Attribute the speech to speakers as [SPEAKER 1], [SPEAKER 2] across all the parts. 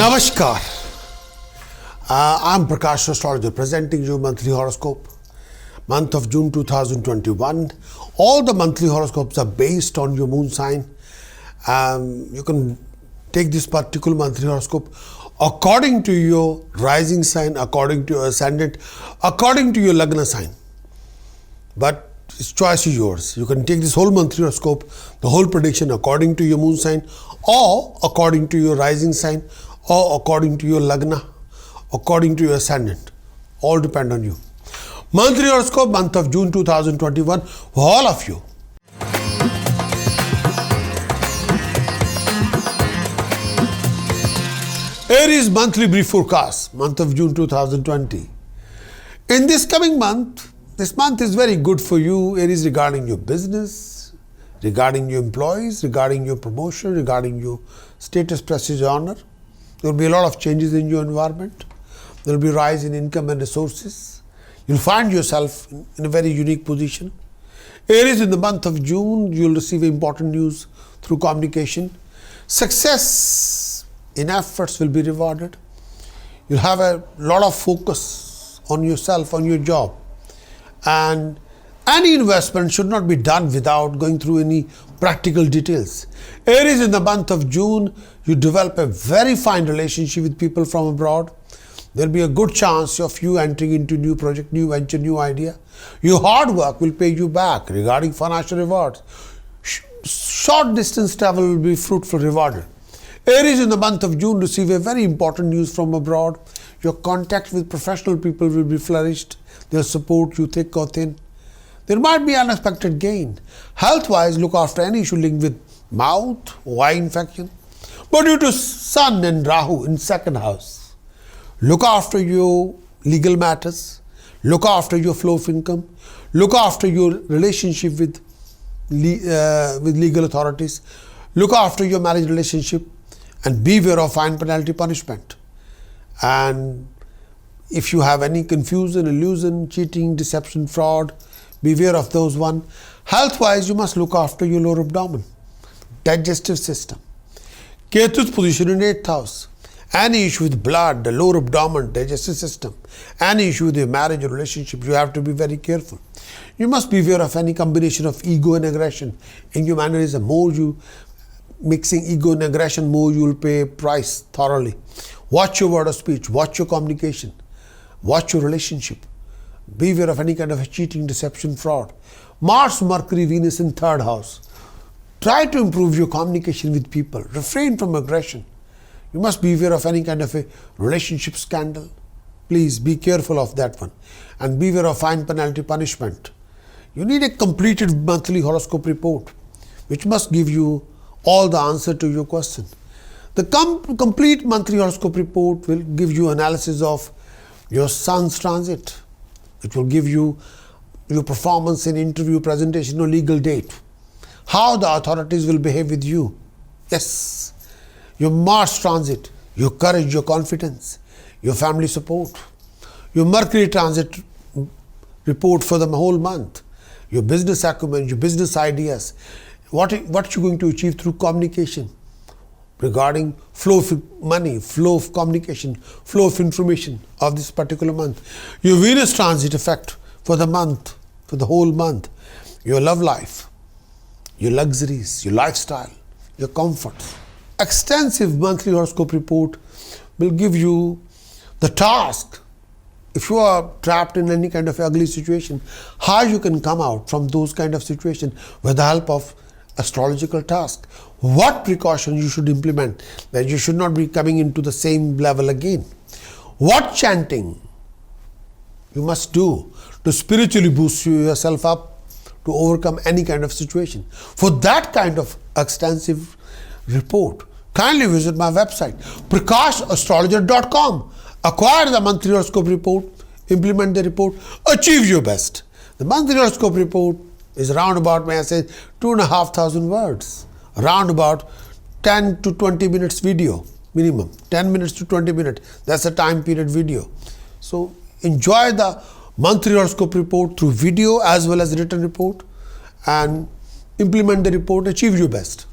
[SPEAKER 1] Namaskar. I'm Prakash, Astrologer, presenting June Monthly Horoscope, month of June 2021. All the monthly horoscopes are based on your moon sign. You can take this particular monthly horoscope according to your rising sign, according to your ascendant, according to your Lagna sign. But its choice is yours. You can take this whole monthly horoscope, the whole prediction according to your moon sign, or according to your rising sign, or according to your Lagna, according to your ascendant. All depend on you. Monthly horoscope, month of June 2021, for all of you. Aries monthly brief forecast, month of June 2020. In this coming month, this month is very good for you, Aries, regarding your business, regarding your employees, regarding your promotion, regarding your status, prestige, honor. There will be a lot of changes in your environment. There will be a rise in income and resources. You'll find yourself in a very unique position. Aries, in the month of June, you'll receive important news through communication. Success in efforts will be rewarded. You'll have a lot of focus on yourself, on your job. And any investment should not be done without going through any practical details. Aries, in the month of June, you develop a very fine relationship with people from abroad. There will be a good chance of you entering into new project, new venture, new idea. Your hard work will pay you back regarding financial rewards. Short distance travel will be fruitful, rewarded. Aries, in the month of June, receive a very important news from abroad. Your contact with professional people will be flourished. They'll support you thick or thin. There might be unexpected gain. Health-wise, look after any issue linked with mouth or eye infection. But due to Sun and Rahu in second house, look after your legal matters. Look after your flow of income. Look after your relationship with legal authorities. Look after your marriage relationship and beware of fine, penalty, punishment. And if you have any confusion, illusion, cheating, deception, fraud, beware of those one. Health-wise, you must look after your lower abdomen, digestive system. Ketu's position in 8th house. Any issue with blood, the lower abdomen, digestive system, any issue with your marriage or relationship, you have to be very careful. You must beware of any combination of ego and aggression in your mannerism. More you mixing ego and aggression, more you will pay a price thoroughly. Watch your word of speech, watch your communication, watch your relationship. Beware of any kind of cheating, deception, fraud. Mars, Mercury, Venus in 3rd house. Try to improve your communication with people. Refrain from aggression. You must beware of any kind of a relationship scandal. Please be careful of that one. And beware of fine, penalty, punishment. You need a completed monthly horoscope report, which must give you all the answer to your question. The complete monthly horoscope report will give you analysis of your Sun's transit. It will give you your performance in interview, presentation, or legal date. How the authorities will behave with you. Yes. Your Mars transit, your courage, your confidence, your family support. Your Mercury transit report for the whole month. Your business acumen, your business ideas. What you're going to achieve through communication regarding flow of money, flow of communication, flow of information of this particular month. Your Venus transit effect for the month, for the whole month. Your love life, your luxuries, your lifestyle, your comforts. Extensive monthly horoscope report will give you the task. If you are trapped in any kind of ugly situation, how you can come out from those kind of situations with the help of astrological task. What precautions you should implement, that you should not be coming into the same level again. What chanting you must do to spiritually boost yourself up to overcome any kind of situation. For that kind of extensive report, kindly visit my website, prakashastrologer.com. Acquire the monthly horoscope report, implement the report, achieve your best. The monthly horoscope report is around about, may I say, 2,500 words. Around about 10 to 20 minutes video, minimum. 10 minutes to 20 minutes. That's a time period video. So enjoy the monthly horoscope report through video as well as written report and implement the report, achieve your best.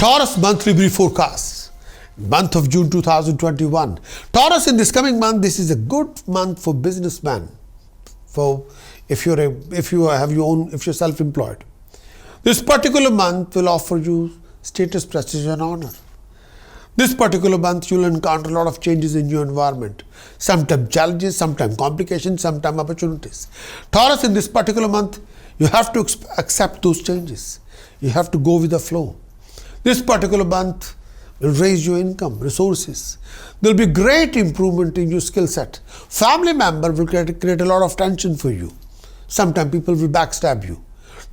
[SPEAKER 1] Taurus monthly brief forecast, month of June 2021. Taurus, in this coming month, this is a good month for businessmen. For if you're self-employed, this particular month will offer you status, prestige, and honor. This particular month, you'll encounter a lot of changes in your environment. Sometimes challenges, sometimes complications, sometimes opportunities. Taurus, in this particular month, you have to accept those changes. You have to go with the flow. This particular month will raise your income, resources. There will be great improvement in your skill set. Family member will create a lot of tension for you. Sometimes people will backstab you.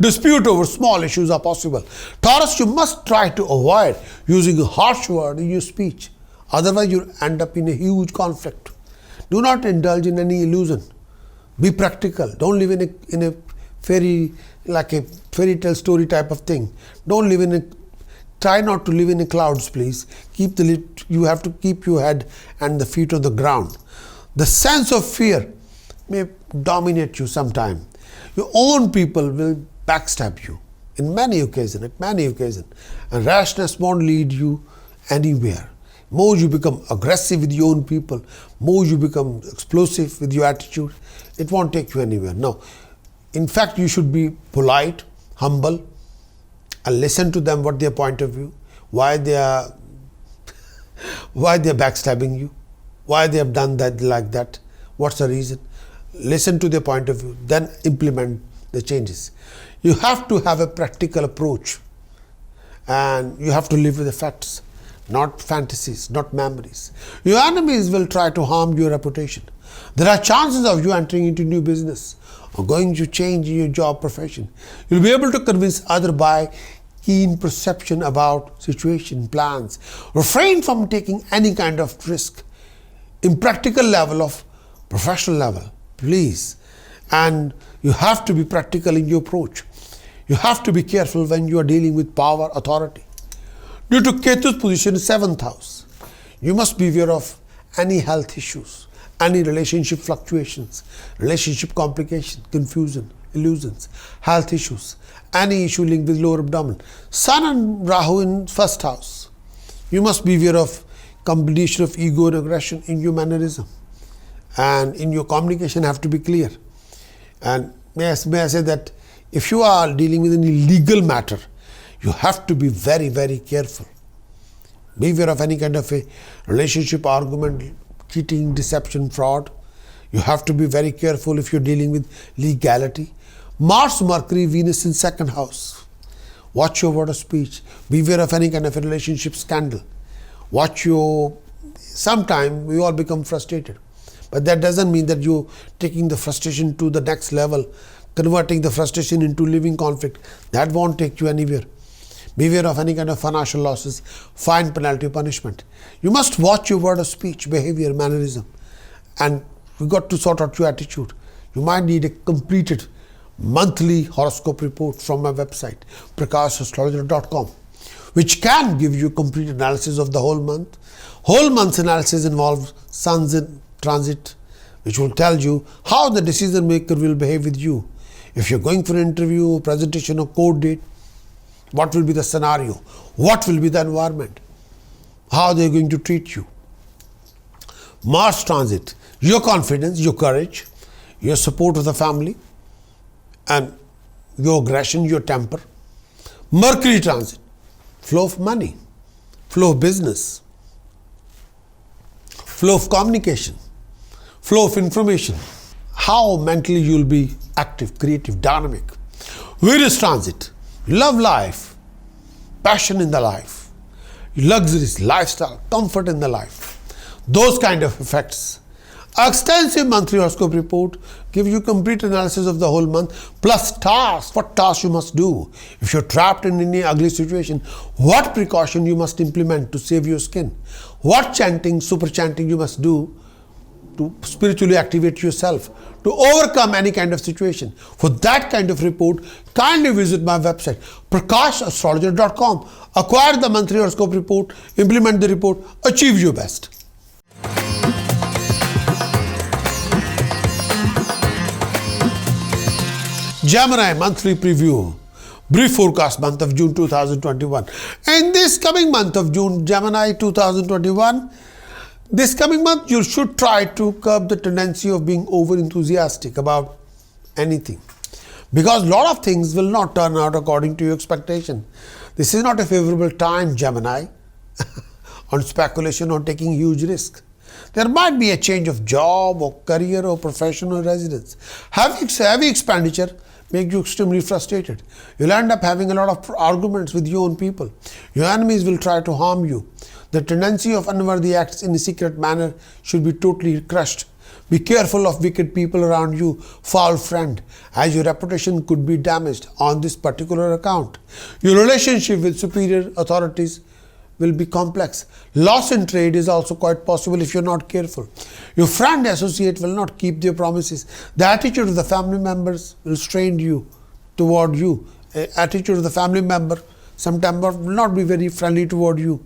[SPEAKER 1] Dispute over small issues are possible. Taurus, you must try to avoid using a harsh word in your speech. Otherwise, you'll end up in a huge conflict. Do not indulge in any illusion. Be practical. Don't live in a fairy tale story type of thing. Try not to live in the clouds, please. You have to keep your head and the feet on the ground. The sense of fear may dominate you sometime. Your own people will backstab you at many occasions, and rashness won't lead you anywhere. More you become aggressive with your own people, more you become explosive with your attitude, it won't take you anywhere. No, in fact, you should be polite, humble, and listen to them, what their point of view, why they are backstabbing you, why they have done that like that, what's the reason. Listen to their point of view, then implement the changes. You have to have a practical approach, and you have to live with the facts, not fantasies, not memories. Your enemies will try to harm your reputation. There are chances of you entering into new business or going to change in your job profession. You'll be able to convince others by keen perception about situation, plans. Refrain from taking any kind of risk in practical level of professional level, please. And you have to be practical in your approach. You have to be careful when you are dealing with power, authority. Due to Ketu's position in 7th house, you must be aware of any health issues, any relationship fluctuations, relationship complications, confusion, illusions, health issues, any issue linked with lower abdomen. Sun and Rahu in 1st house. You must be aware of combination of ego and aggression in your mannerism, and in your communication have to be clear. And may I say that if you are dealing with any legal matter, you have to be very, very careful. Be aware of any kind of a relationship argument, cheating, deception, fraud. You have to be very careful if you're dealing with legality. Mars, Mercury, Venus in 2nd house. Watch your word of speech. Be aware of any kind of a relationship scandal. Sometimes we all become frustrated. But that doesn't mean that you're taking the frustration to the next level, converting the frustration into living conflict. That won't take you anywhere. Beware of any kind of financial losses, fine, penalty, punishment. You must watch your word of speech, behavior, mannerism. And you got to sort out your attitude. You might need a completed monthly horoscope report from my website, Prakash, which can give you complete analysis of the whole month. Whole month's analysis involves suns in transit, which will tell you how the decision maker will behave with you. If you're going for an interview, presentation, or court date, what will be the scenario? What will be the environment? How they're going to treat you? Mars transit, your confidence, your courage, your support of the family, and your aggression, your temper. Mercury transit, flow of money, flow of business, flow of communication, flow of information, how mentally you'll be active, creative, dynamic. Venus transit, love life, passion in the life, luxuries, lifestyle, comfort in the life. Those kind of effects. Extensive monthly horoscope report gives you complete analysis of the whole month, plus tasks, what tasks you must do. If you're trapped in any ugly situation, what precaution you must implement to save your skin. What chanting, super chanting you must do to spiritually activate yourself, to overcome any kind of situation. For that kind of report, kindly visit my website, Prakash, Acquire the monthly horoscope report, implement the report, achieve your best. Gemini monthly preview. Brief forecast month of June 2021. In this coming month of June, Gemini 2021, this coming month you should try to curb the tendency of being over enthusiastic about anything, because a lot of things will not turn out according to your expectation. This is not a favorable time, Gemini, on speculation or taking huge risks. There might be a change of job or career or professional residence. Heavy expenditure make you extremely frustrated. You'll end up having a lot of arguments with your own people. Your enemies will try to harm you. The tendency of unworthy acts in a secret manner should be totally crushed. Be careful of wicked people around you, foul friend, as your reputation could be damaged on this particular account. Your relationship with superior authorities will be complex. Loss in trade is also quite possible if you're not careful. Your friend associate will not keep their promises. The attitude of the family members will strain you toward you. Attitude of the family member sometimes will not be very friendly toward you.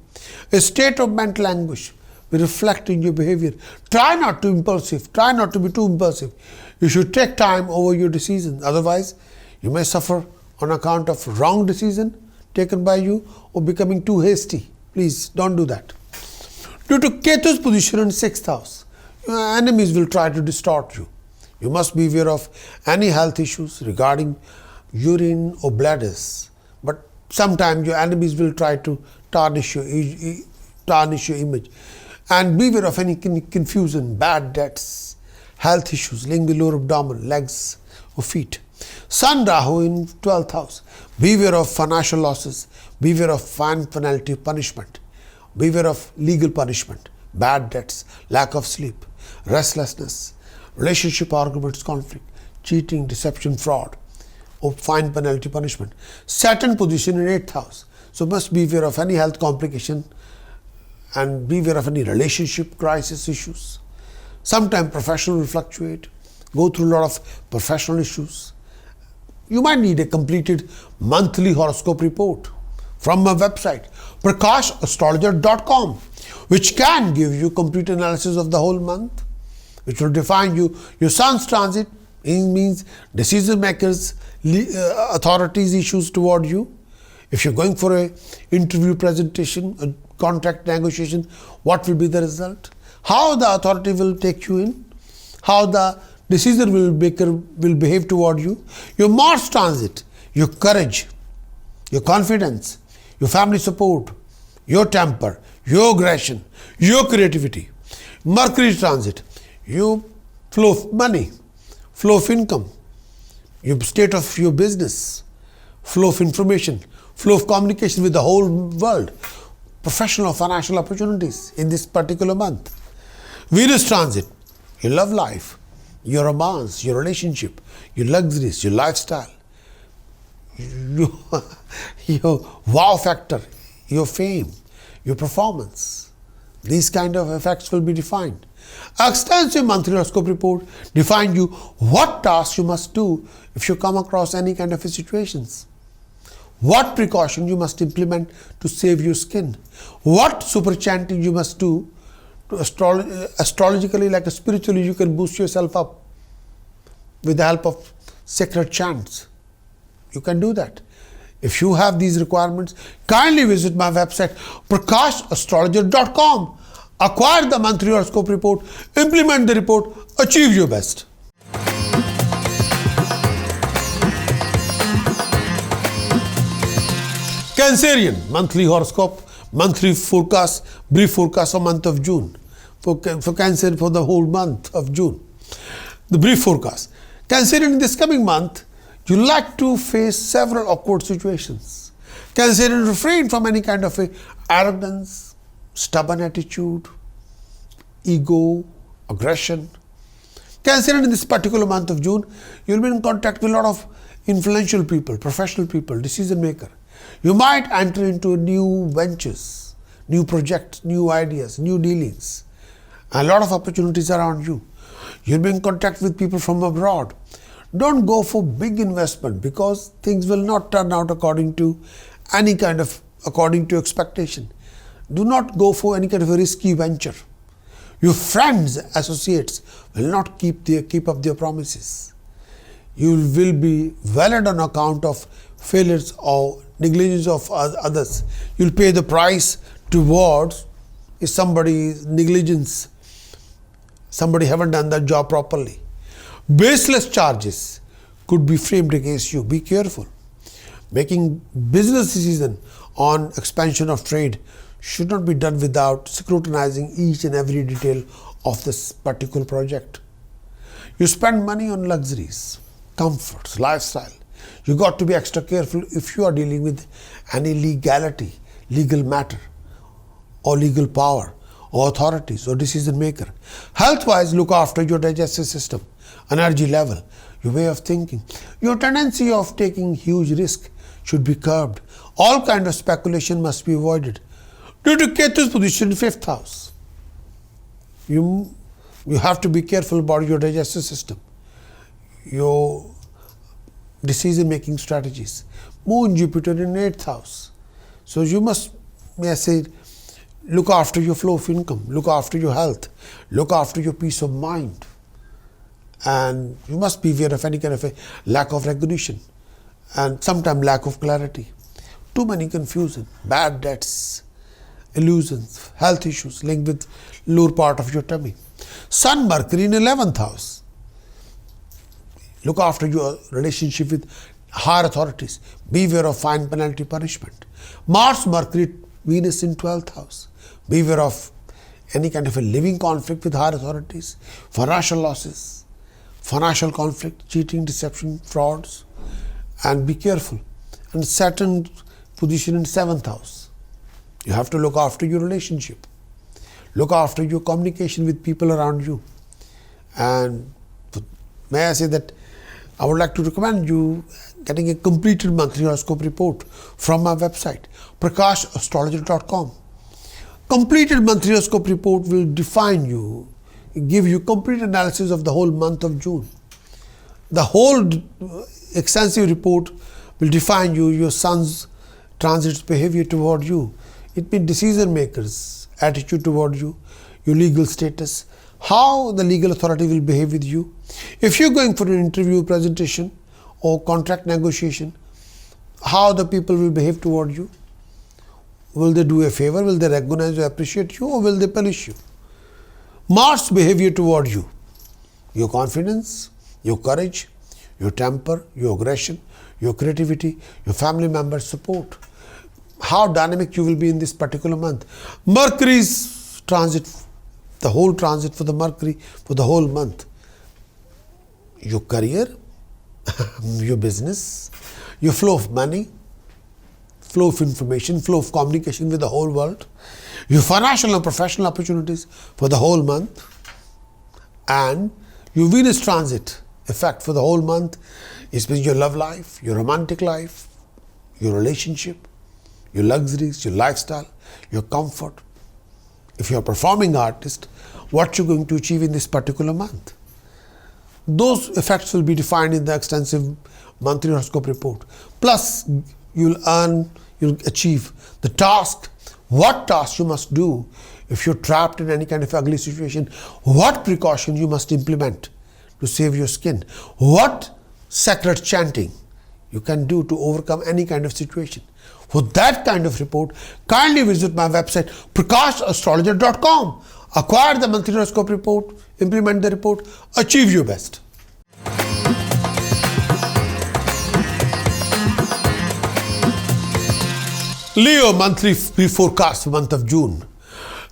[SPEAKER 1] A state of mental anguish will reflect in your behavior. Try not to be too impulsive. You should take time over your decisions. Otherwise, you may suffer on account of wrong decision taken by you or becoming too hasty. Please don't do that. Due to Ketu's position in 6th house, your enemies will try to distort you. You must be aware of any health issues regarding urine or bladders. But sometimes your enemies will try to tarnish your image. And be aware of any confusion, bad debts, health issues linked with lower abdomen, legs or feet. Sun Rahu in 12th house. Beware of financial losses. Beware of fine, penalty, punishment. Beware of legal punishment, bad debts, lack of sleep, restlessness, relationship arguments, conflict, cheating, deception, fraud, or fine, penalty, punishment. Saturn position in 8th house. So must beware of any health complication and beware of any relationship crisis issues. Sometimes professional will fluctuate, go through a lot of professional issues. You might need a completed monthly horoscope report from my website, Prakash, astrologer.com, which can give you complete analysis of the whole month, which will define your sun's transit. It means decision makers, authorities issues toward you. If you're going for a interview presentation, a contract negotiation, what will be the result? How the authority will take you in? How the decision maker will behave toward you? Your Mars transit, your courage, your confidence, your family support, your temper, your aggression, your creativity. Mercury transit, your flow of money, flow of income, your state of your business, flow of information, flow of communication with the whole world, professional or financial opportunities in this particular month. Venus transit, your love life, your romance, your relationship, your luxuries, your lifestyle, your wow factor, your fame, your performance. These kind of effects will be defined. Extensive monthly horoscope report define you what tasks you must do if you come across any kind of situations. What precaution you must implement to save your skin. What super chanting you must do to astrologically, like spiritually, you can boost yourself up with the help of sacred chants. You can do that. If you have these requirements, kindly visit my website, prakashastrologer.com. Acquire the monthly horoscope report, implement the report, achieve your best. Cancerian monthly horoscope, monthly forecast, brief forecast for month of June. For Cancer for the whole month of June. The brief forecast. Cancerian, in this coming month, you like to face several awkward situations. Cancerian, refrain from any kind of arrogance, stubborn attitude, ego, aggression. Cancerian, in this particular month of June, you will be in contact with a lot of influential people, professional people, decision maker. You might enter into new ventures, new projects, new ideas, new dealings. A lot of opportunities around you. You'll be in contact with people from abroad. Don't go for big investment because things will not turn out according to expectation. Do not go for any kind of a risky venture. Your friends, associates will not keep up their promises. You will be valued on account of failures or negligence of others. You'll pay the price towards if somebody's negligence, somebody haven't done that job properly. Baseless charges could be framed against you. Be careful. Making business decision on expansion of trade should not be done without scrutinizing each and every detail of this particular project. You spend money on luxuries, comforts, lifestyle. You got to be extra careful if you are dealing with any legality, legal matter, or legal power, or authorities, or decision maker. Health-wise, look after your digestive system, energy level, your way of thinking. Your tendency of taking huge risk should be curbed. All kind of speculation must be avoided. Due to Ketu's position in 5th house, you have to be careful about your digestive system, your decision-making strategies. Moon, Jupiter in 8th house. So you must, may I say, look after your flow of income, look after your health, look after your peace of mind. And you must be aware of any kind of a lack of recognition and sometimes lack of clarity. Too many confusion, bad debts, illusions, health issues linked with lower part of your tummy. Sun, Mercury in 11th house. Look after your relationship with higher authorities. Beware of fine, penalty, punishment. Mars, Mercury, Venus in 12th house. Beware of any kind of a living conflict with higher authorities, financial losses, financial conflict, cheating, deception, frauds, and be careful. And Saturn position in 7th house. You have to look after your relationship. Look after your communication with people around you. And may I say that I would like to recommend you getting a completed monthly horoscope report from my website, Prakash, astrologer.com. Completed monthly horoscope report will define you, give you complete analysis of the whole month of June. The whole extensive report will define you, your sun's transit's behavior toward you. It means decision makers' attitude toward you, your legal status, how the legal authority will behave with you. If you're going for an interview, presentation, or contract negotiation, how the people will behave toward you. Will they do a favor? Will they recognize or appreciate you, or will they punish you? Mars' behavior toward you, your confidence, your courage, your temper, your aggression, your creativity, your family members' support. How dynamic you will be in this particular month. Mercury's transit, the whole transit for the Mercury for the whole month. Your career, your business, your flow of money, flow of information, flow of communication with the whole world, your financial and professional opportunities for the whole month, and your Venus transit effect for the whole month is your love life, your romantic life, your relationship, your luxuries, your lifestyle, your comfort. If you're a performing artist, what you're going to achieve in this particular month. Those effects will be defined in the extensive monthly horoscope report. Plus, you'll achieve the task, what task you must do if you're trapped in any kind of ugly situation, what precaution you must implement to save your skin, what sacred chanting you can do to overcome any kind of situation. For that kind of report, kindly visit my website, prakashastrologer.com. Acquire the monthly horoscope report, implement the report, achieve your best. Leo monthly forecast for month of June.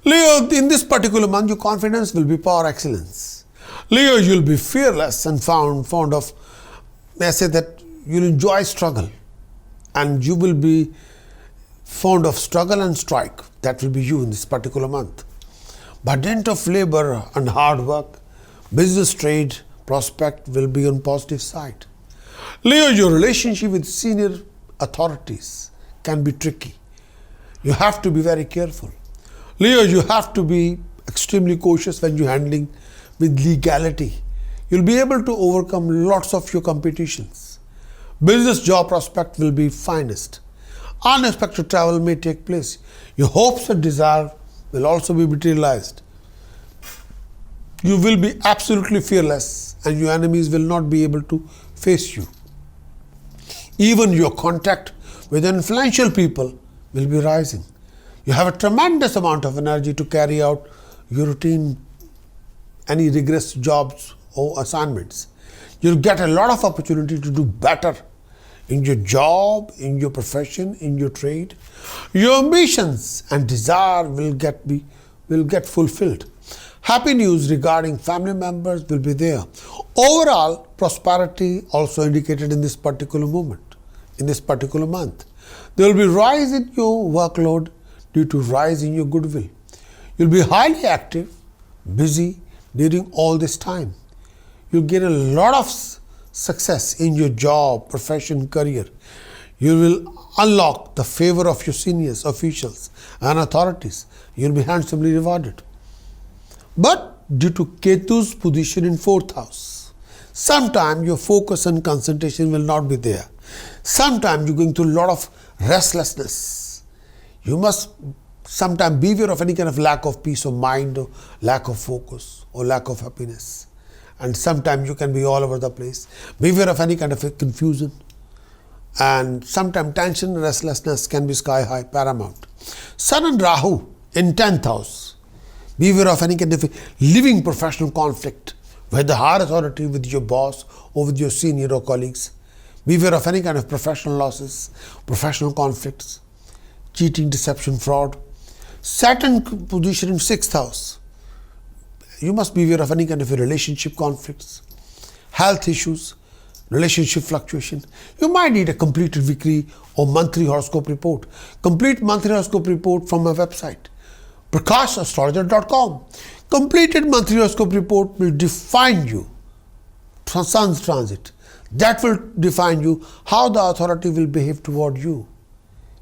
[SPEAKER 1] Leo, in this particular month, your confidence will be power excellence. Leo, you'll be fearless and fond of, may I say that you'll enjoy struggle, and you will be fond of struggle and strike. That will be you in this particular month. By dint of labor and hard work, business, trade, prospect will be on positive side. Leo, your relationship with senior authorities can be tricky. You have to be very careful. Leo, you have to be extremely cautious when you're handling with legality. You'll be able to overcome lots of your competitions. Business job prospect will be finest. Unexpected travel may take place. Your hopes and desire will also be materialized. You will be absolutely fearless, and your enemies will not be able to face you. Even your contact with influential people will be rising. You have a tremendous amount of energy to carry out your routine, any rigorous jobs or assignments. You'll get a lot of opportunity to do better in your job, in your profession, in your trade. Your ambitions and desire will get fulfilled. Happy news regarding family members will be there. Overall, prosperity also indicated in this particular moment, in this particular month. There will be rise in your workload due to rise in your goodwill. You'll be highly active, busy during all this time. You'll gain a lot of success in your job, profession, career. You will unlock the favor of your seniors, officials and authorities. You'll be handsomely rewarded. But due to Ketu's position in 4th house, sometimes your focus and concentration will not be there. Sometimes you're going through a lot of restlessness. You must sometimes beware of any kind of lack of peace of mind or lack of focus or lack of happiness. And sometimes you can be all over the place. Beware of any kind of a confusion. And sometimes tension and restlessness can be sky high, paramount. Sun and Rahu in 10th house. Beware of any kind of a living professional conflict with the higher authority, with your boss or with your senior or colleagues. Beware of any kind of professional losses, professional conflicts, cheating, deception, fraud. Saturn position in 6th house. You must beware of any kind of a relationship conflicts, health issues, relationship fluctuation. You might need a completed weekly or monthly horoscope report. Complete monthly horoscope report from my website, Prakash, astrologer.com. Completed monthly horoscope report will define you. Sun's transit. That will define you how the authority will behave toward you.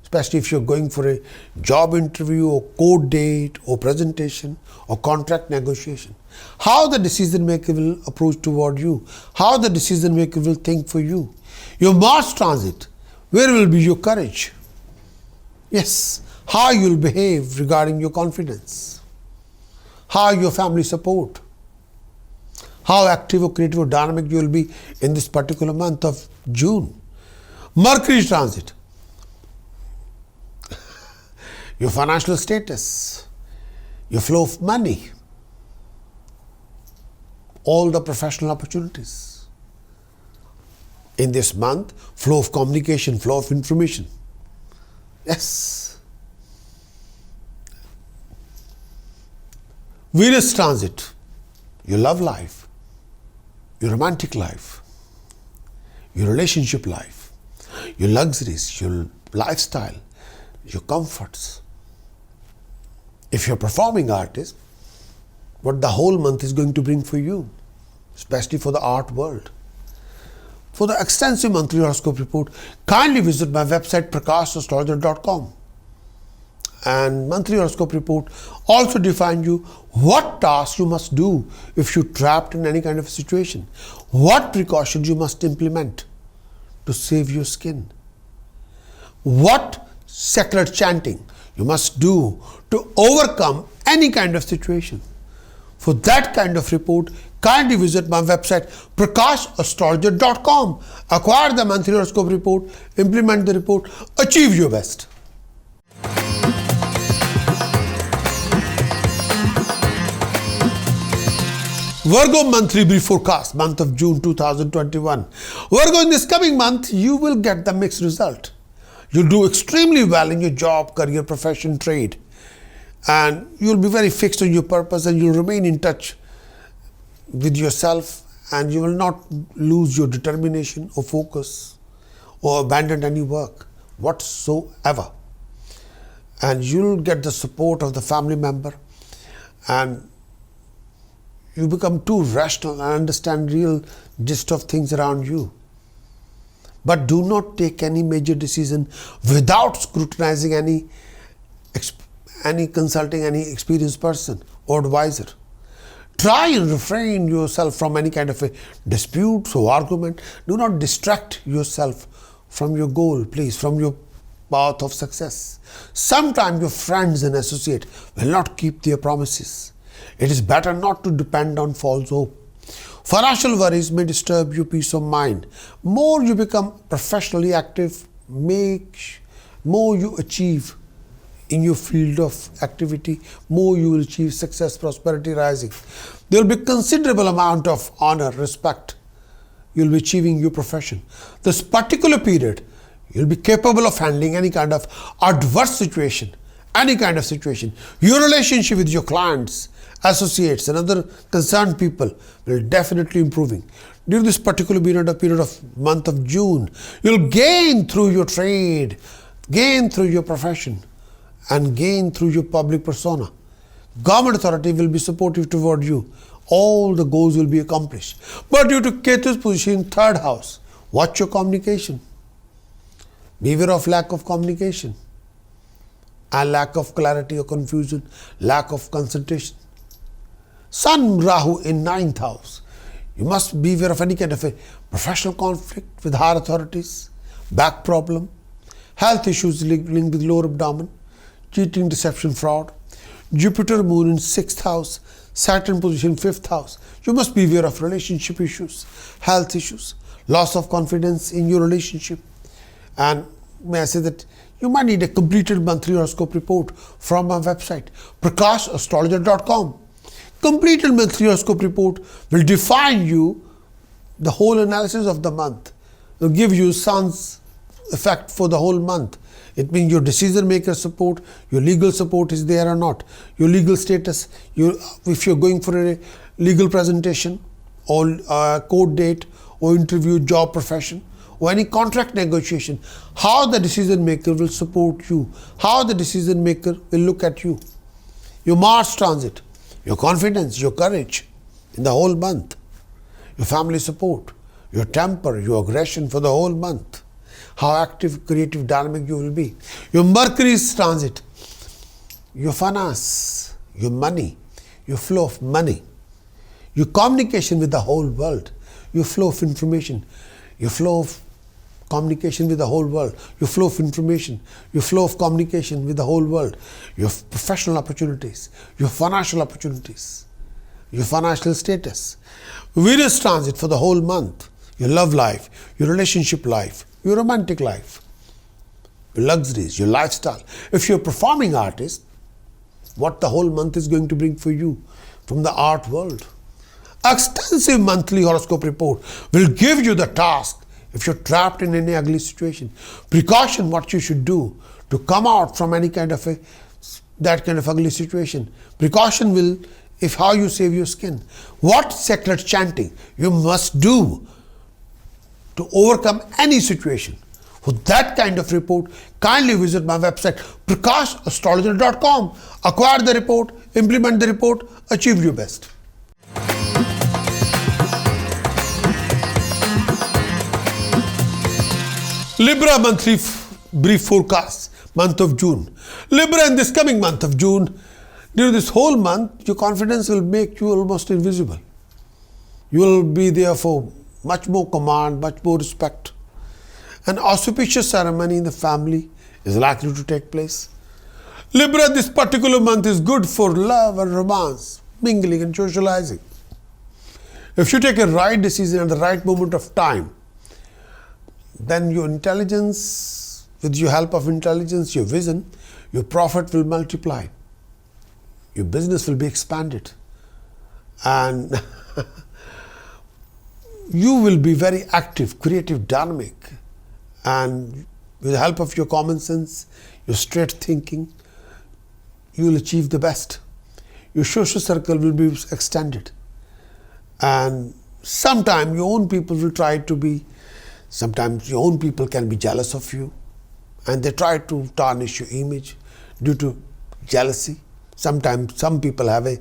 [SPEAKER 1] Especially if you're going for a job interview or court date or presentation or contract negotiation. How the decision maker will approach toward you. How the decision maker will think for you. Your Mars transit. Where will be your courage? Yes. How you will behave regarding your confidence. How your family support. How active or creative or dynamic you will be in this particular month of June. Mercury transit. Your financial status, your flow of money, all the professional opportunities. In this month, flow of communication, flow of information. Yes. Venus transit, your love life, your romantic life, your relationship life, your luxuries, your lifestyle, your comforts. If you're a performing artist, what the whole month is going to bring for you, especially for the art world. For the extensive monthly horoscope report, kindly visit my website prakashastrologer.com. And monthly horoscope report also defines you what tasks you must do if you're trapped in any kind of situation. What precautions you must implement to save your skin. What sacred chanting you must do to overcome any kind of situation. For that kind of report, kindly visit my website prakashastrologer.com. Acquire the monthly horoscope report, implement the report, achieve your best. Virgo monthly brief forecast, month of June 2021. Virgo, in this coming month, you will get the mixed result. You'll do extremely well in your job, career, profession, trade. And you'll be very fixed on your purpose and you'll remain in touch with yourself and you will not lose your determination or focus or abandon any work whatsoever. And you'll get the support of the family member and you become too rational and understand real gist of things around you. But do not take any major decision without scrutinizing any consulting any experienced person or advisor. Try and refrain yourself from any kind of a dispute or argument. Do not distract yourself from your goal, please, from your path of success. Sometimes your friends and associates will not keep their promises. It is better not to depend on false hope. Financial worries may disturb your peace of mind. More you become professionally active, more you achieve in your field of activity, more you will achieve success, prosperity rising. There will be considerable amount of honor, respect you will be achieving your profession. This particular period, you will be capable of handling any kind of adverse situation, any kind of situation. Your relationship with your clients, associates and other concerned people will definitely improving. During this particular period of month of June, you will gain through your trade, gain through your profession, and gain through your public persona. Government authority will be supportive toward you. All the goals will be accomplished. But due to Ketu's position in third house, watch your communication. Beware of lack of communication and lack of clarity or confusion, lack of concentration. Sun Rahu in ninth house. You must beware of any kind of a professional conflict with higher authorities, back problem, health issues linked with lower abdomen, cheating, deception, fraud. Jupiter, Moon in 6th house, Saturn position 5th house. You must be aware of relationship issues, health issues, loss of confidence in your relationship. And may I say that you might need a completed monthly horoscope report from my website, Prakash, astrologer.com. Completed monthly horoscope report will define you the whole analysis of the month. It will give you sun's effect for the whole month. It means your decision maker support, your legal support is there or not, your legal status, if you're going for a legal presentation or court date or interview, job, profession, or any contract negotiation, how the decision maker will support you, how the decision maker will look at you. Your Mars transit, your confidence, your courage in the whole month, your family support, your temper, your aggression for the whole month, how active, creative, dynamic you will be. Your Mercury's transit, your finance, your money, your flow of money, your communication with the whole world, your flow of information, your flow of communication with the whole world, your flow of information, your flow of communication with the whole world, your professional opportunities, your financial opportunities, your financial status. Venus transit for the whole month, your love life, your relationship life, your romantic life, your luxuries, your lifestyle. If you're a performing artist, what the whole month is going to bring for you from the art world. Extensive monthly horoscope report will give you the task if you're trapped in any ugly situation. Precaution what you should do to come out from any kind of that kind of ugly situation. Precaution will if how you save your skin. What sacred chanting you must do to overcome any situation. For that kind of report, kindly visit my website prakashastrologer.com. Acquire the report, implement the report, achieve your best. Libra monthly brief forecast, month of June. Libra, in this coming month of June, during this whole month, your confidence will make you almost invisible. You will be there for much more command, much more respect. An auspicious ceremony in the family is likely to take place. Libra, this particular month is good for love and romance, mingling and socializing. If you take a right decision at the right moment of time, then your intelligence, with your help of intelligence, your vision, your profit will multiply. Your business will be expanded. And you will be very active, creative, dynamic. And with the help of your common sense, your straight thinking, you will achieve the best. Your social circle will be extended. And sometimes your own people will try to be, sometimes your own people can be jealous of you. And they try to tarnish your image due to jealousy. Sometimes some people have a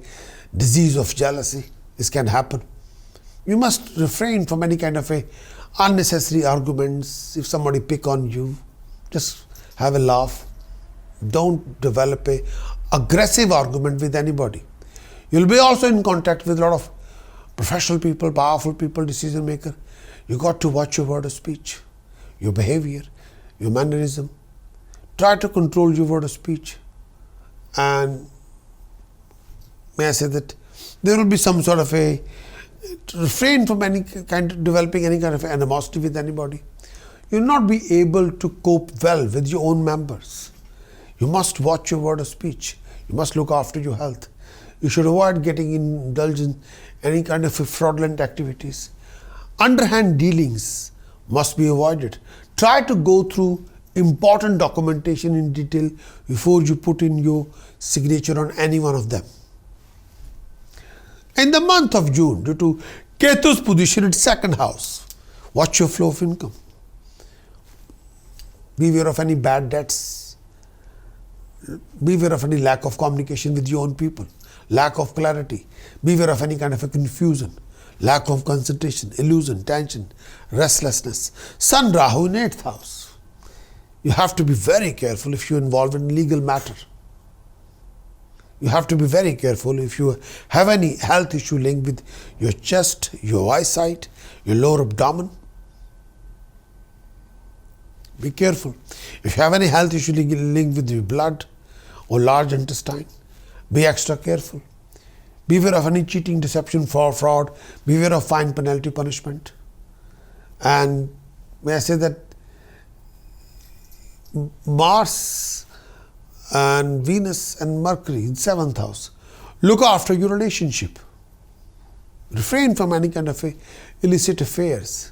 [SPEAKER 1] disease of jealousy. This can happen. You must refrain from any kind of unnecessary arguments. If somebody pick on you, just have a laugh. Don't develop a aggressive argument with anybody. You'll be also in contact with a lot of professional people, powerful people, decision maker. You got to watch your word of speech, your behavior, your mannerism. Try to control your word of speech. And may I say that there will be some sort of a refrain from developing any kind of animosity with anybody. You will not be able to cope well with your own members. You must watch your word of speech. You must look after your health. You should avoid getting indulged in any kind of fraudulent activities. Underhand dealings must be avoided. Try to go through important documentation in detail before you put in your signature on any one of them. In the month of June, due to Ketu's position in second house, watch your flow of income. Beware of any bad debts. Beware of any lack of communication with your own people. Lack of clarity. Beware of any kind of a confusion. Lack of concentration, illusion, tension, restlessness. Sun Rahu in 8th house. You have to be very careful if you're involved in legal matter. You have to be very careful if you have any health issue linked with your chest, your eyesight, your lower abdomen. Be careful. If you have any health issue linked with your blood or large intestine, be extra careful. Beware of any cheating, deception, fraud. Beware of fine, penalty, punishment. And may I say that Mars and Venus and Mercury in 7th house. Look after your relationship. Refrain from any kind of illicit affairs.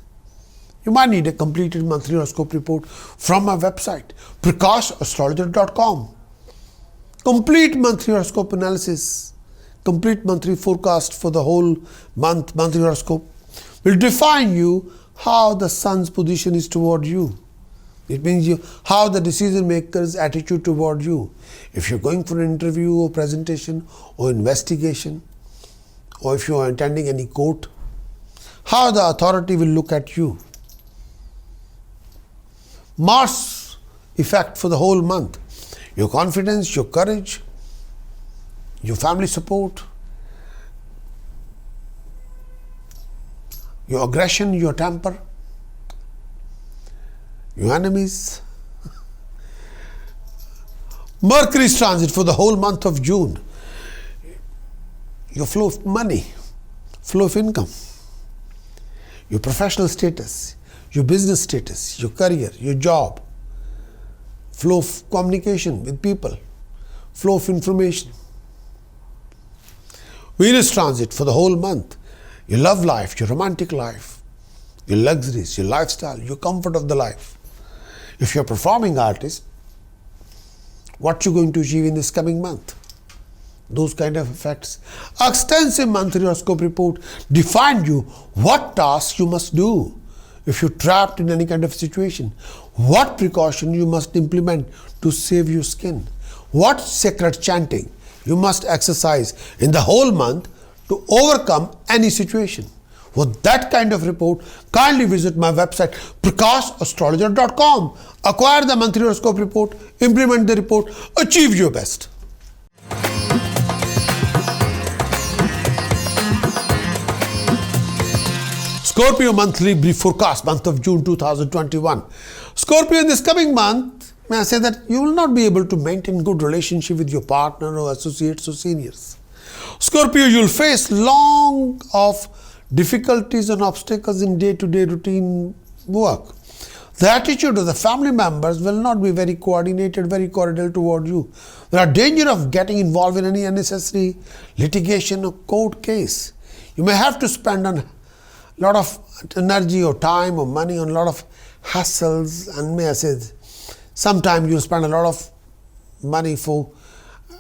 [SPEAKER 1] You might need a completed monthly horoscope report from my website, Prakash, astrologer.com. Complete monthly horoscope analysis, complete monthly forecast for the whole month, monthly horoscope, will define you how the sun's position is toward you. It means how the decision maker's attitude toward you. If you're going for an interview or presentation or investigation, or if you are attending any court, how the authority will look at you. Mars effect for the whole month. Your confidence, your courage, your family support, your aggression, your temper, your enemies. Mercury's transit for the whole month of June. Your flow of money, flow of income, your professional status, your business status, your career, your job, flow of communication with people, flow of information. Venus transit for the whole month. Your love life, your romantic life, your luxuries, your lifestyle, your comfort of the life. If you're a performing artist, what you're going to achieve in this coming month. Those kind of effects. Extensive monthly horoscope report define you what tasks you must do if you're trapped in any kind of situation. What precaution you must implement to save your skin. What sacred chanting you must exercise in the whole month to overcome any situation. For that kind of report, kindly visit my website prakashastrologer.com. Acquire the monthly horoscope report, implement the report, achieve your best. Scorpio monthly brief forecast, month of June 2021. Scorpio, in this coming month, may I say that you will not be able to maintain good relationship with your partner or associates or seniors. Scorpio, you will face long of difficulties and obstacles in day-to-day routine work. The attitude of the family members will not be very coordinated, very cordial toward you. There are danger of getting involved in any unnecessary litigation or court case. You may have to spend a lot of energy or time or money on a lot of hassles, and may I say, sometimes you'll spend a lot of money for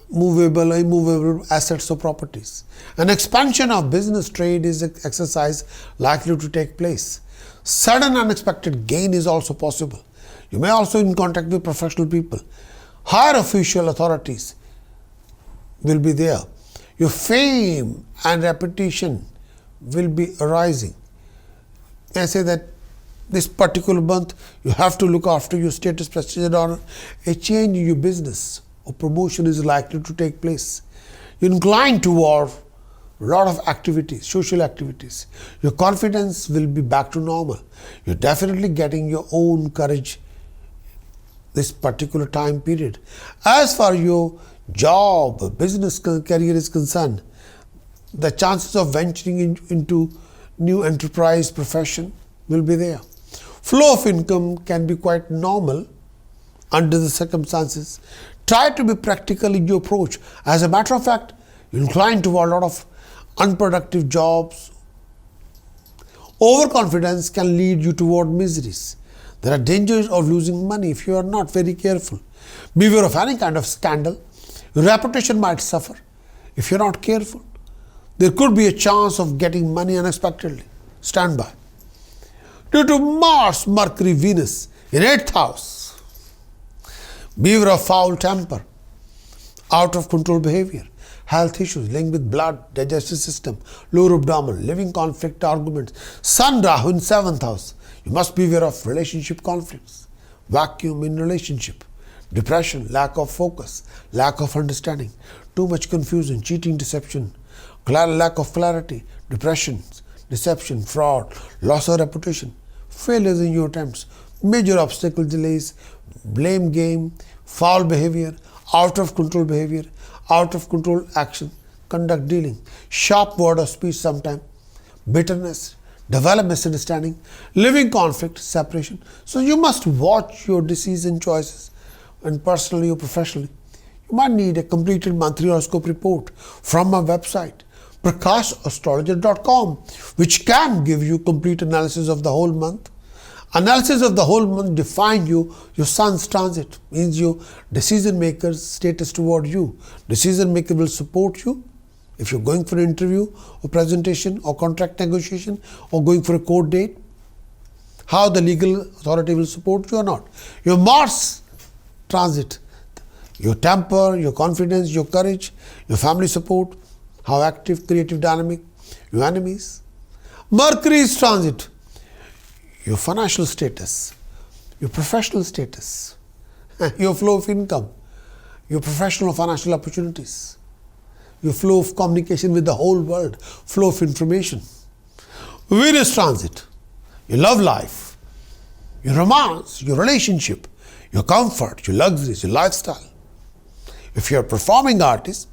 [SPEAKER 1] movable or immovable assets or properties. An expansion of business trade is an exercise likely to take place. Sudden unexpected gain is also possible. You may also in contact with professional people. Higher official authorities will be there. Your fame and reputation will be arising. I say that this particular month you have to look after your status, prestige and honor. A change in your business or promotion is likely to take place. You're inclined toward a lot of activities, social activities. Your confidence will be back to normal. You're definitely getting your own courage this particular time period. As far your job, business, career is concerned, The chances of venturing into new enterprise profession will be there. Flow of income can be quite normal under the circumstances. Try to be practical in your approach. As a matter of fact, you incline toward a lot of unproductive jobs. Overconfidence can lead you toward miseries. There are dangers of losing money if you are not very careful. Beware of any kind of scandal. Your reputation might suffer if you are not careful. There could be a chance of getting money unexpectedly. Stand by. Due to Mars, Mercury, Venus in 8th house, beware of foul temper, out of control behavior, health issues linked with blood, digestive system, lower abdomen, living conflict, arguments. Sun, Rahu in 7th house. You must beware of relationship conflicts, vacuum in relationship, depression, lack of focus, lack of understanding, too much confusion, cheating, deception, lack of clarity, depression, deception, fraud, loss of reputation, failures in your attempts, major obstacle delays, blame game, foul behavior, out of control behavior, out of control action, conduct dealing, sharp word of speech sometime, bitterness, develop misunderstanding, living conflict, separation. So you must watch your decision choices, and personally or professionally. You might need a completed monthly horoscope report from my website, Prakash-astrologer.com, which can give you complete analysis of the whole month. Analysis of the whole month define your sun's transit, means your decision maker's status toward you. Decision maker will support you if you're going for an interview or presentation or contract negotiation or going for a court date. How the legal authority will support you or not. Your Mars transit, your temper, your confidence, your courage, your family support, how active, creative, dynamic, your enemies. Mercury's transit, your financial status, your professional status, your flow of income, your professional financial opportunities, your flow of communication with the whole world, flow of information. Venus transit, your love life, your romance, your relationship, your comfort, your luxuries, your lifestyle. If you are a performing artist,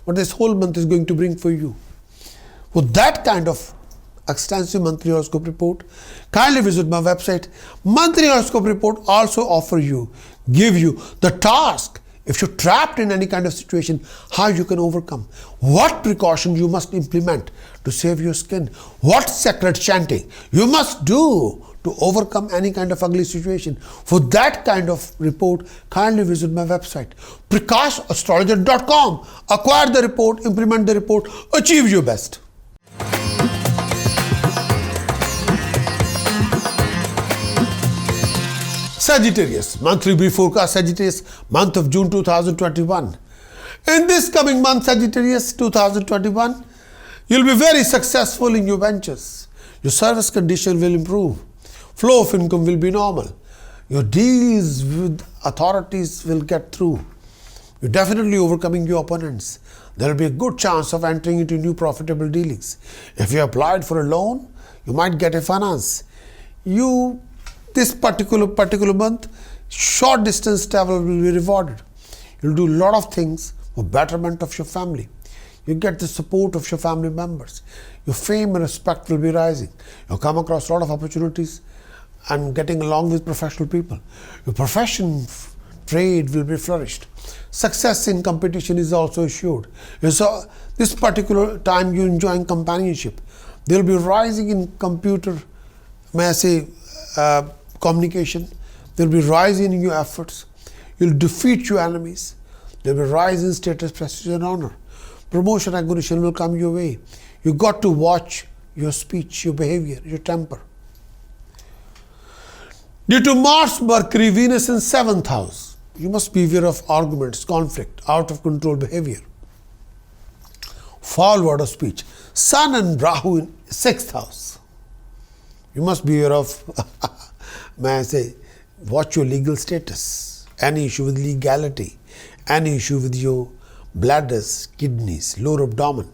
[SPEAKER 1] what this whole month is going to bring for you. With that kind of extensive monthly horoscope report, kindly visit my website. Monthly horoscope report also give you the task, if you're trapped in any kind of situation, how you can overcome, what precautions you must implement to save your skin, what sacred chanting you must do to overcome any kind of ugly situation. For that kind of report, kindly visit my website, Prakash-astrologer.com. Acquire the report, implement the report, achieve your best. Sagittarius, monthly brief forecast, Sagittarius, month of June 2021. In this coming month, Sagittarius 2021, you'll be very successful in your ventures. Your service condition will improve. Flow of income will be normal. Your deals with authorities will get through. You're definitely overcoming your opponents. There will be a good chance of entering into new profitable dealings. If you applied for a loan, you might get a finance. This particular month, short distance travel will be rewarded. You'll do a lot of things for betterment of your family. You get the support of your family members. Your fame and respect will be rising. You'll come across a lot of opportunities and getting along with professional people. Your profession, trade will be flourished. Success in competition is also assured. So this particular time you're enjoying companionship. There will be rising in communication. There will be rising in your efforts. You'll defeat your enemies. There will be rise in status, prestige and honor. Promotion, recognition will come your way. You got to watch your speech, your behavior, your temper. Due to Mars, Mercury, Venus in 7th house, you must be aware of arguments, conflict, out of control behavior, foul word of speech. Sun and Rahu in 6th house. You must be aware of, watch your legal status, any issue with legality, any issue with your bladders, kidneys, lower abdomen.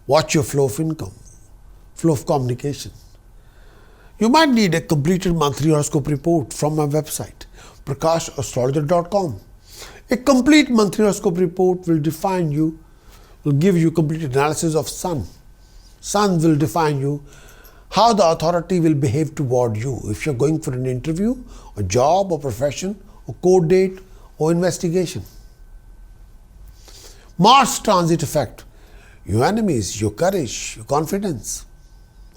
[SPEAKER 1] Watch your flow of income, flow of communication. You might need a completed monthly horoscope report from my website, Prakash-astrologer.com. A complete monthly horoscope report will define you will give you complete analysis of Sun. Sun will define you how the authority will behave toward you if you're going for an interview, a job, or profession, or court date, or investigation. Mars transit effect. Your enemies, your courage, your confidence,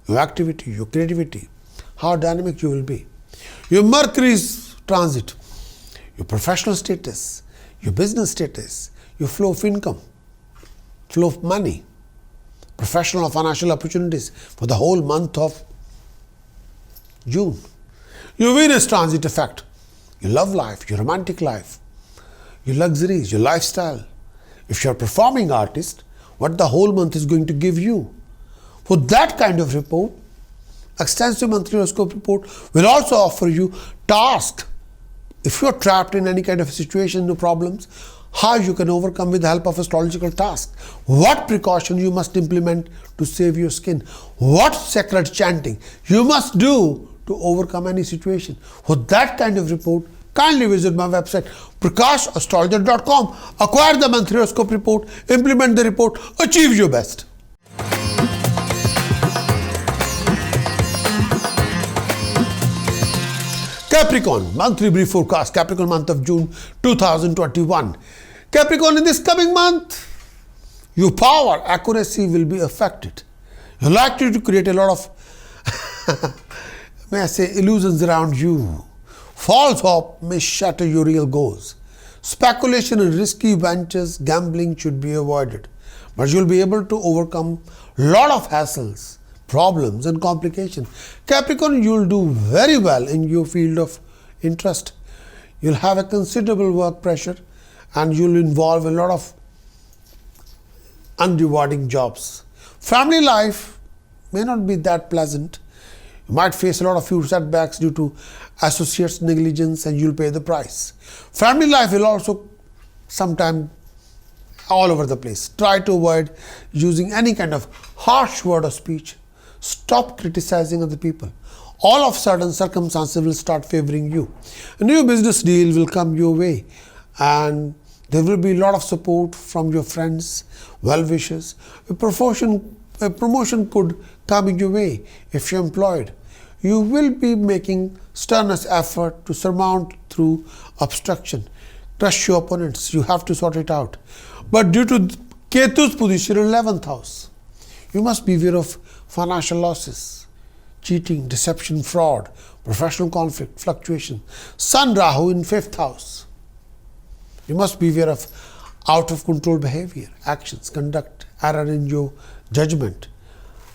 [SPEAKER 1] your activity, your creativity, how dynamic you will be. Your Mercury's transit. Your professional status, your business status, your flow of income, flow of money, professional or financial opportunities for the whole month of June. Your Venus transit effect. Your love life, your romantic life, your luxuries, your lifestyle. If you're a performing artist, what the whole month is going to give you. For that kind of report, extensive monthly horoscope report will also offer you tasks. If you're trapped in any kind of situation, no problems, how you can overcome with the help of astrological task. What precaution you must implement to save your skin. What sacred chanting you must do to overcome any situation. For that kind of report, kindly visit my website Prakash, astrologer.com. Acquire the monthly horoscope report, implement the report, achieve your best. Capricorn, monthly brief forecast, Capricorn month of June 2021. Capricorn, in this coming month, your power, accuracy will be affected. You're likely to create a lot of, may I say, illusions around you. False hope may shatter your real goals. Speculation and risky ventures, gambling should be avoided. But you'll be able to overcome a lot of hassles, problems and complications. Capricorn, you'll do very well in your field of interest. You'll have a considerable work pressure and you'll involve a lot of unrewarding jobs. Family life may not be that pleasant. You might face a lot of few setbacks due to associates' negligence and you'll pay the price. Family life will also sometimes all over the place. Try to avoid using any kind of harsh word or speech. Stop criticizing other people. All of a sudden, circumstances will start favoring you. A new business deal will come your way and there will be a lot of support from your friends, well-wishers. A promotion could come in your way if you're employed. You will be making strenuous effort to surmount through obstruction. Crush your opponents. You have to sort it out. But due to Ketu's position in 11th house, you must be aware of financial losses, cheating, deception, fraud, professional conflict, fluctuation. Sun Rahu in 5th house. You must be aware of out of control behavior, actions, conduct, error in your judgment.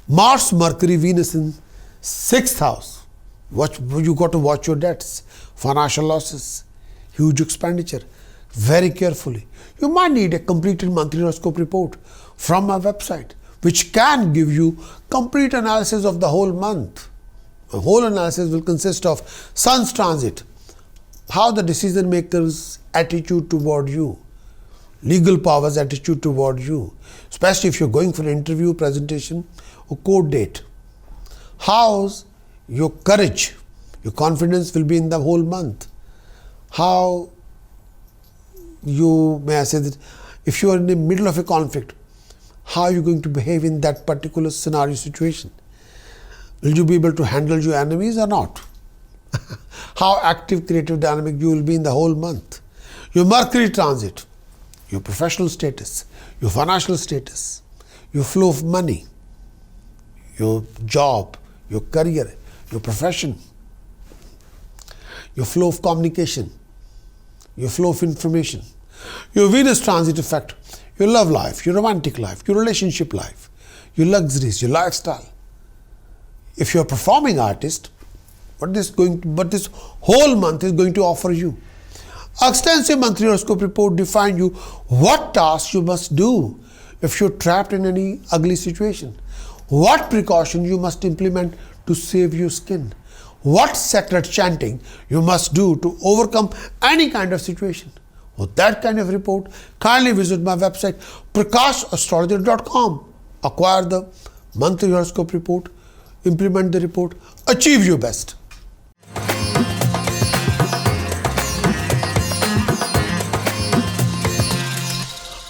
[SPEAKER 1] Mars, Mercury, Venus in 6th house. You got to watch your debts, financial losses, huge expenditure. Very carefully. You might need a completed monthly horoscope report from my website, which can give you complete analysis of the whole month. The whole analysis will consist of Sun's transit, how the decision maker's attitude toward you, legal power's attitude toward you, especially if you're going for an interview, presentation, or court date. How's your courage, your confidence will be in the whole month. How you, may I say that, if you are in the middle of a conflict, how are you going to behave in that particular scenario situation? Will you be able to handle your enemies or not? How active, creative, dynamic you will be in the whole month. Your Mercury transit, your professional status, your financial status, your flow of money, your job, your career, your profession, your flow of communication, your flow of information, your Venus transit effect, your love life, your romantic life, your relationship life, your luxuries, your lifestyle. If you're a performing artist, what this whole month is going to offer you. Extensive monthly horoscope report define you what tasks you must do if you're trapped in any ugly situation. What precaution you must implement to save your skin. What sacred chanting you must do to overcome any kind of situation. For that kind of report, kindly visit my website Prakash, astrologer.com. Acquire the monthly horoscope report, implement the report, achieve your best.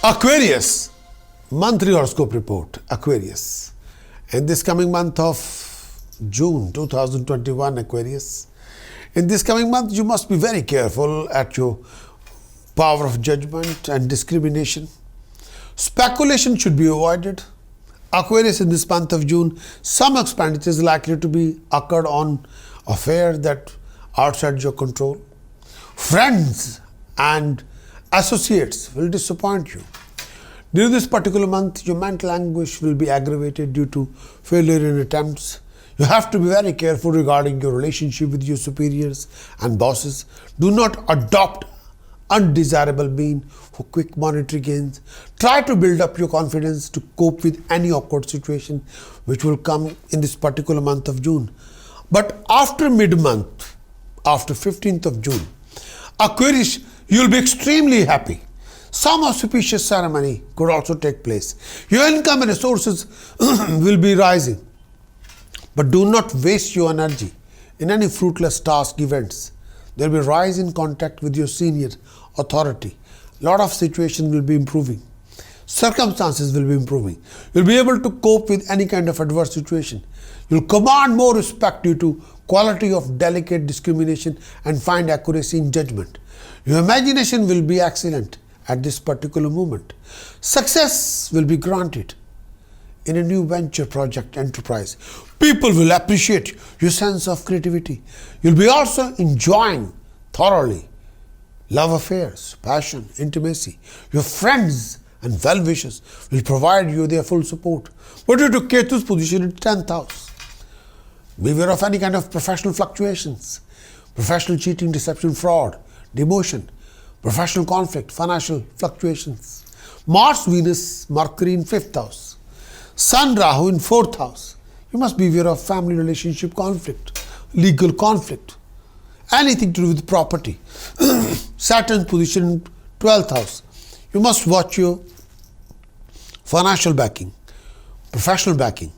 [SPEAKER 1] Aquarius, Monthly Horoscope Report, Aquarius. In this coming month of June 2021, Aquarius, in this coming month you must be very careful at your power of judgment and discrimination. Speculation should be avoided. Aquarius, in this month of June, some expenditure is likely to be occurred on affairs that outside your control. Friends and associates will disappoint you. During this particular month, your mental anguish will be aggravated due to failure in attempts. You have to be very careful regarding your relationship with your superiors and bosses. Do not adopt undesirable means for quick monetary gains. Try to build up your confidence to cope with any awkward situation which will come in this particular month of June. But after mid-month, after 15th of June, Aquarius, you will be extremely happy. Some auspicious ceremony could also take place. Your income and resources will be rising. But do not waste your energy in any fruitless task events. There will be a rise in contact with your senior authority. A lot of situations will be improving. Circumstances will be improving. You'll be able to cope with any kind of adverse situation. You'll command more respect due to quality of delicate discrimination and find accuracy in judgment. Your imagination will be excellent at this particular moment. Success will be granted in a new venture, project, enterprise. People will appreciate your sense of creativity. You'll be also enjoying thoroughly love affairs, passion, intimacy. Your friends and well-wishers will provide you their full support. But due to Ketu's position in 10th house, beware of any kind of professional fluctuations, professional cheating, deception, fraud, demotion, professional conflict, financial fluctuations. Mars, Venus, Mercury in 5th house. Sun, Rahu in 4th house. You must be aware of family relationship conflict, legal conflict, anything to do with property. Saturn's position in 12th house. You must watch your financial backing, professional backing.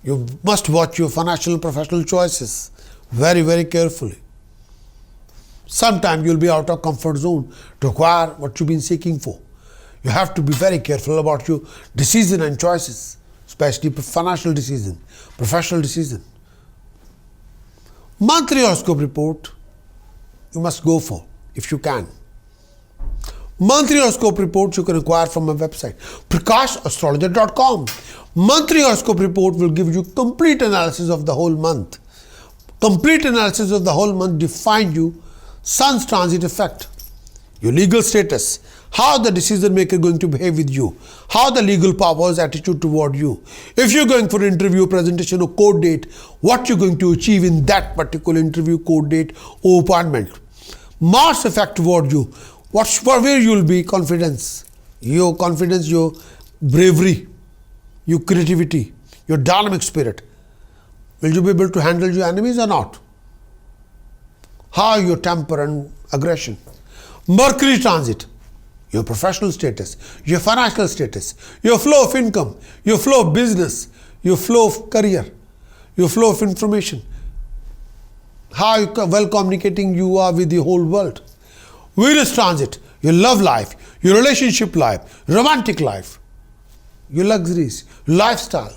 [SPEAKER 1] You must watch your financial and professional choices very, very carefully. Sometimes you'll be out of comfort zone to acquire what you've been seeking for. You have to be very careful about your decision and choices, especially financial decision, professional decision. Monthly horoscope report you must go for if you can. Monthly horoscope reports you can acquire from my website, Prakash, astrologer.com. Monthly horoscope report will give you complete analysis of the whole month. Complete analysis of the whole month define you Sun's transit effect, your legal status, how the decision maker going to behave with you, how the legal power's attitude toward you. If you're going for an interview, presentation or court date, what you're going to achieve in that particular interview, court date or appointment. Mars effect toward you, where you'll be confidence, your bravery, your creativity, your dynamic spirit. Will you be able to handle your enemies or not? How your temper and aggression. Mercury transit, your professional status, your financial status, your flow of income, your flow of business, your flow of career, your flow of information. How well communicating you are with the whole world. Venus transit, your love life, your relationship life, romantic life, your luxuries, lifestyle.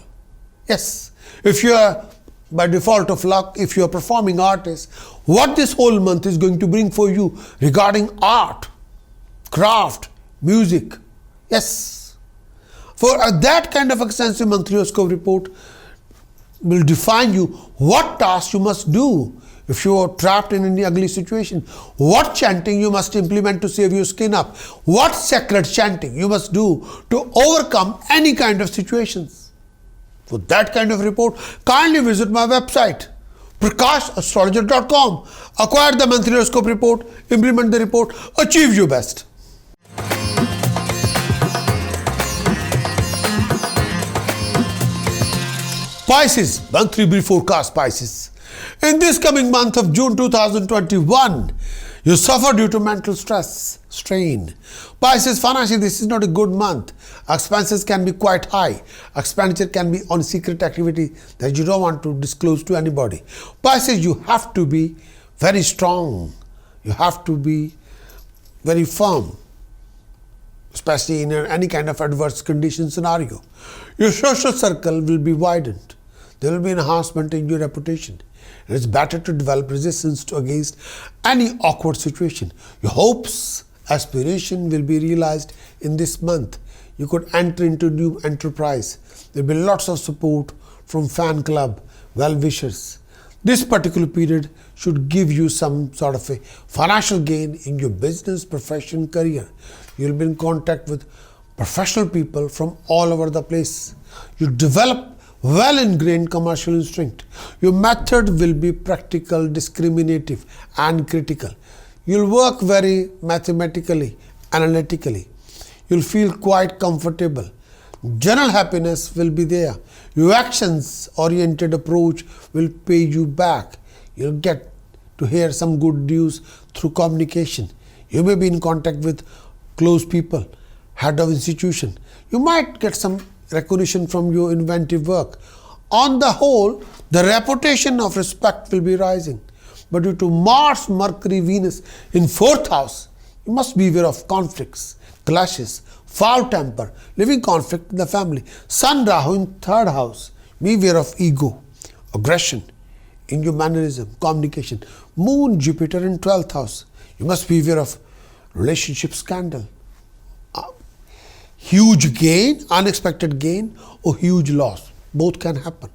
[SPEAKER 1] Yes, if you are by default of luck, if you are performing artist, what this whole month is going to bring for you regarding art, craft, music. Yes. For that kind of extensive monthly horoscope report will define you what tasks you must do if you are trapped in any ugly situation, what chanting you must implement to save your skin up, what sacred chanting you must do to overcome any kind of situations. For that kind of report, kindly visit my website, prakashastrologer.com. Acquire the monthly horoscope report, implement the report, achieve your best. Pisces, monthly brief forecast, Pisces. In this coming month of June 2021, you suffer due to mental stress, strain. Pisces, financially, this is not a good month. Expenses can be quite high. Expenditure can be on secret activity that you don't want to disclose to anybody. Pisces, you have to be very strong. You have to be very firm. especially in any kind of adverse condition scenario. Your social circle will be widened. There will be enhancement in your reputation. It is better to develop resistance against any awkward situation. Your hopes, aspiration will be realized in this month. You could enter into new enterprise. There will be lots of support from fan club, well-wishers. This particular period should give you some sort of a financial gain in your business, profession, career. You will be in contact with professional people from all over the place. You develop well-ingrained commercial instinct. Your method will be practical, discriminative, and critical. You'll work very mathematically, analytically. You'll feel quite comfortable. General happiness will be there. Your actions-oriented approach will pay you back. You'll get to hear some good news through communication. You may be in contact with close people, head of institution. You might get some recognition from your inventive work. On the whole, the reputation of respect will be rising. But due to Mars, Mercury, Venus in 4th house, you must be aware of conflicts, clashes, foul temper, living conflict in the family. Sun, Rahu in 3rd house, be aware of ego, aggression in your mannerism, communication. Moon, Jupiter in 12th house, you must be aware of relationship scandal. Huge gain, unexpected gain, or huge loss. Both can happen.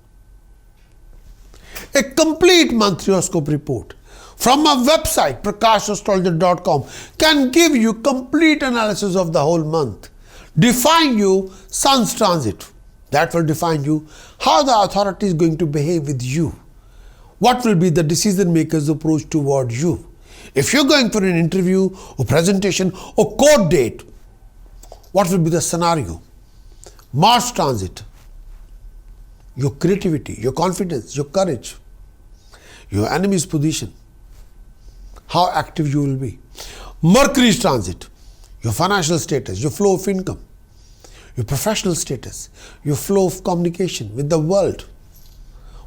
[SPEAKER 1] A complete monthly horoscope report from our website, Prakash-astrologer.com, can give you complete analysis of the whole month. Define you Sun's transit. That will define you how the authority is going to behave with you. What will be the decision maker's approach toward you. If you're going for an interview or presentation or court date, what will be the scenario? Mars transit, your creativity, your confidence, your courage, your enemy's position, how active you will be. Mercury's transit, your financial status, your flow of income, your professional status, your flow of communication with the world.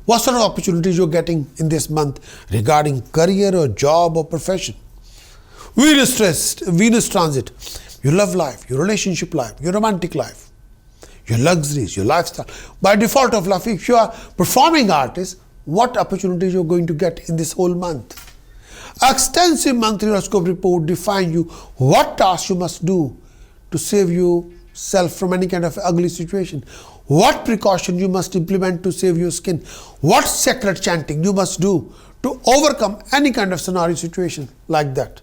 [SPEAKER 1] What sort of opportunities you're getting in this month regarding career or job or profession. Venus transit, your love life, your relationship life, your romantic life, your luxuries, your lifestyle. By default of life, if you are performing artist, what opportunities you're going to get in this whole month. Extensive monthly horoscope report define you what tasks you must do to save yourself from any kind of ugly situation. What precaution you must implement to save your skin. What sacred chanting you must do to overcome any kind of scenario situation like that.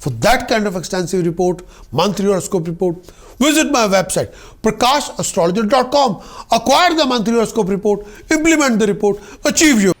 [SPEAKER 1] For that kind of extensive report, monthly horoscope report, visit my website, Prakash-astrologer.com. Acquire the monthly horoscope report, implement the report, achieve your